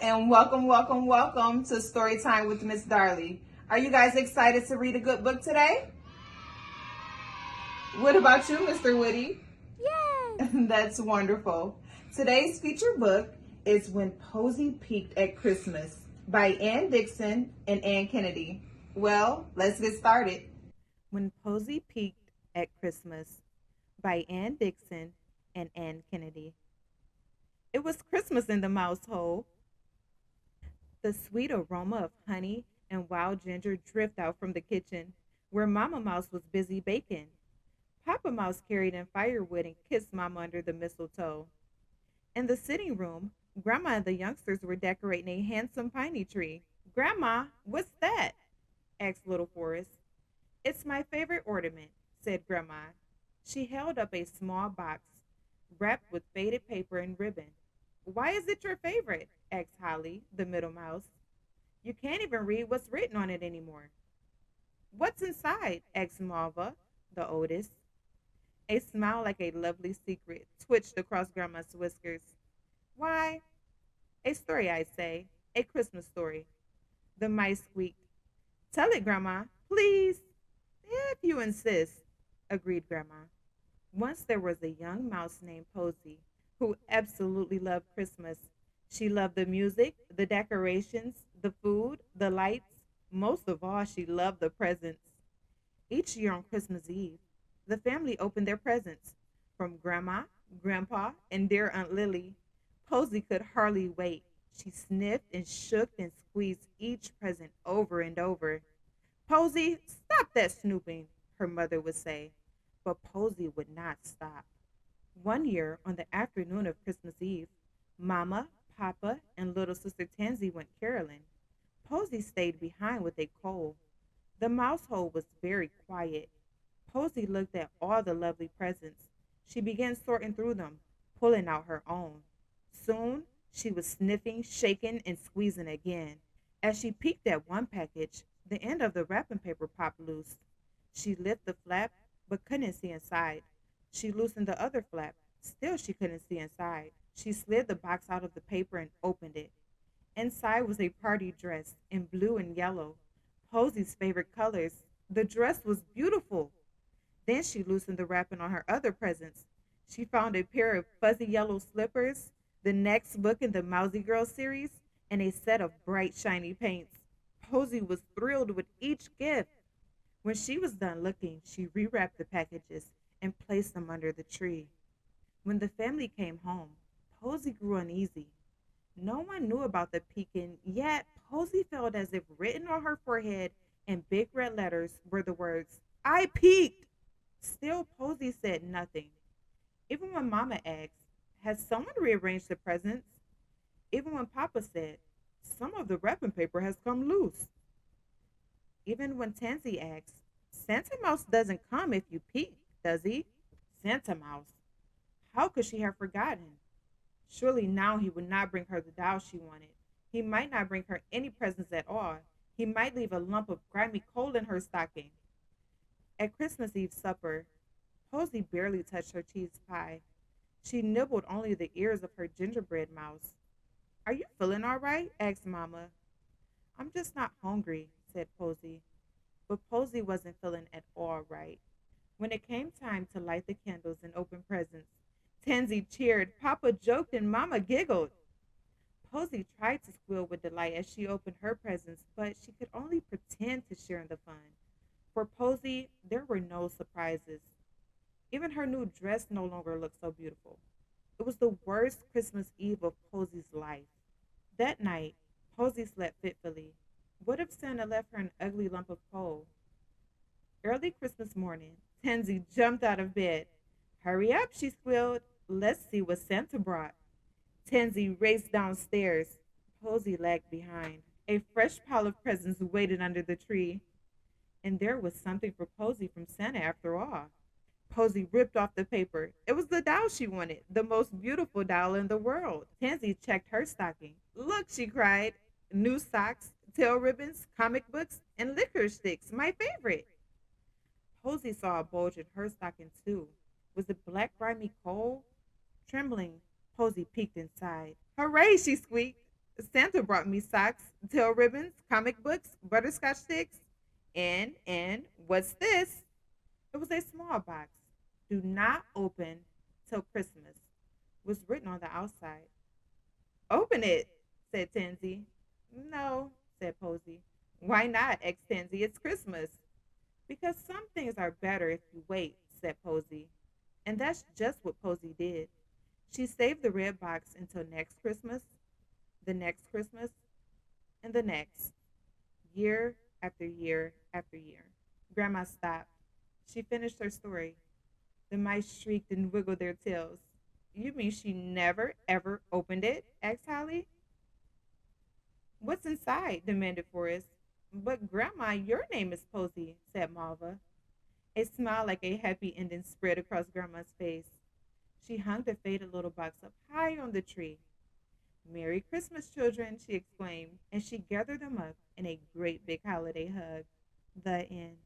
and welcome to Story Time with Miss Darlie. Are you guys excited to read a good book today? What about you, Mr. Woody? Yes! That's wonderful. Today's featured book is When Posey Peeked at Christmas by Ann Dixon and Ann Kennedy. Well, let's get started. When Posey Peeked at Christmas by Ann Dixon and Ann Kennedy. It was Christmas in the mouse hole. The sweet aroma of honey and wild ginger drifted out from the kitchen, where Mama Mouse was busy baking. Papa Mouse carried in firewood and kissed Mama under the mistletoe. In the sitting room, Grandma and the youngsters were decorating a handsome piney tree. "Grandma, what's that?" asked Little Forrest. "It's my favorite ornament," said Grandma. She held up a small box wrapped with faded paper and ribbon. "Why is it your favorite?" asked Holly, the middle mouse. "You can't even read what's written on it anymore." "What's inside?" asked Malva, the oldest. A smile like a lovely secret twitched across Grandma's whiskers. "Why, a story, I say. A Christmas story." The mice squeaked. "Tell it, Grandma, please." "If you insist," agreed Grandma. Once there was a young mouse named Posey who absolutely loved Christmas. She loved the music, the decorations, the food, the lights. Most of all, she loved the presents. Each year on Christmas Eve, the family opened their presents. From Grandma, Grandpa, and dear Aunt Lily, Posey could hardly wait. She sniffed and shook and squeezed each present over and over. "Posey, stop that snooping," her mother would say. But Posey would not stop. One year, on the afternoon of Christmas Eve, Mama, Papa, and little sister Tansy went caroling. Posey stayed behind with a coal. The mouse hole was very quiet. Posey looked at all the lovely presents. She began sorting through them, pulling out her own. Soon, she was sniffing, shaking, and squeezing again. As she peeked at one package, the end of the wrapping paper popped loose. She lifted the flap, but couldn't see inside. She loosened the other flap. Still, she couldn't see inside. She slid the box out of the paper and opened it. Inside was a party dress in blue and yellow, Posey's favorite colors. The dress was beautiful. Then she loosened the wrapping on her other presents. She found a pair of fuzzy yellow slippers, the next book in the Mousy Girl series, and a set of bright, shiny paints. Posey was thrilled with each gift. When she was done looking, she rewrapped the packages and placed them under the tree. When the family came home, Posey grew uneasy. No one knew about the peeking, yet Posey felt as if written on her forehead in big red letters were the words, "I peeked." Still, Posey said nothing. Even when Mama asked, "Has someone rearranged the presents?" Even when Papa said, "Some of the wrapping paper has come loose." Even when Tansy asked, "Santa Mouse doesn't come if you peek, does he?" Santa Mouse. How could she have forgotten? Surely now he would not bring her the doll she wanted. He might not bring her any presents at all. He might leave a lump of grimy coal in her stocking. At Christmas Eve supper, Posey barely touched her cheese pie. She nibbled only the ears of her gingerbread mouse. "Are you feeling all right?" asked Mama. "I'm just not hungry," said Posey. But Posey wasn't feeling at all right. When it came time to light the candles and open presents, Tansy cheered, Papa joked, and Mama giggled. Posey tried to squeal with delight as she opened her presents, but she could only pretend to share in the fun. For Posey, there were no surprises. Even her new dress no longer looked so beautiful. It was the worst Christmas Eve of Posey's life. That night, Posey slept fitfully. What if Santa left her an ugly lump of coal? Early Christmas morning, Tansy jumped out of bed. "Hurry up," she squealed. "Let's see what Santa brought." Tansy raced downstairs. Posey lagged behind. A fresh pile of presents waited under the tree. And there was something for Posey from Santa after all. Posey ripped off the paper. It was the doll she wanted, the most beautiful doll in the world. Tansy checked her stocking. "Look," she cried. "New socks, tail ribbons, comic books, and licorice sticks, my favorite." Posey saw a bulge in her stocking too. Was it black grimy coal? Trembling, Posey peeked inside. "Hooray," she squeaked. Santa brought me socks, tail ribbons, comic books, butterscotch sticks, and what's this? It was a small box. Do not open till Christmas was written on the outside. Open it, said Tansy. No, said Posey. Why not? Asked Tansy. It's Christmas. Because some things are better if you wait, said Posey. And that's just what Posey did. She saved the red box until next Christmas, the next Christmas, and the next, year after year after year. Grandma stopped. She finished her story. The mice shrieked and wiggled their tails. You mean she never, ever opened it? Asked Holly. What's inside? Demanded Forrest. But, Grandma, your name is Posey, said Malva. A smile like a happy ending spread across Grandma's face. She hung the faded little box up high on the tree. Merry Christmas, children, she exclaimed, and she gathered them up in a great big holiday hug. The end.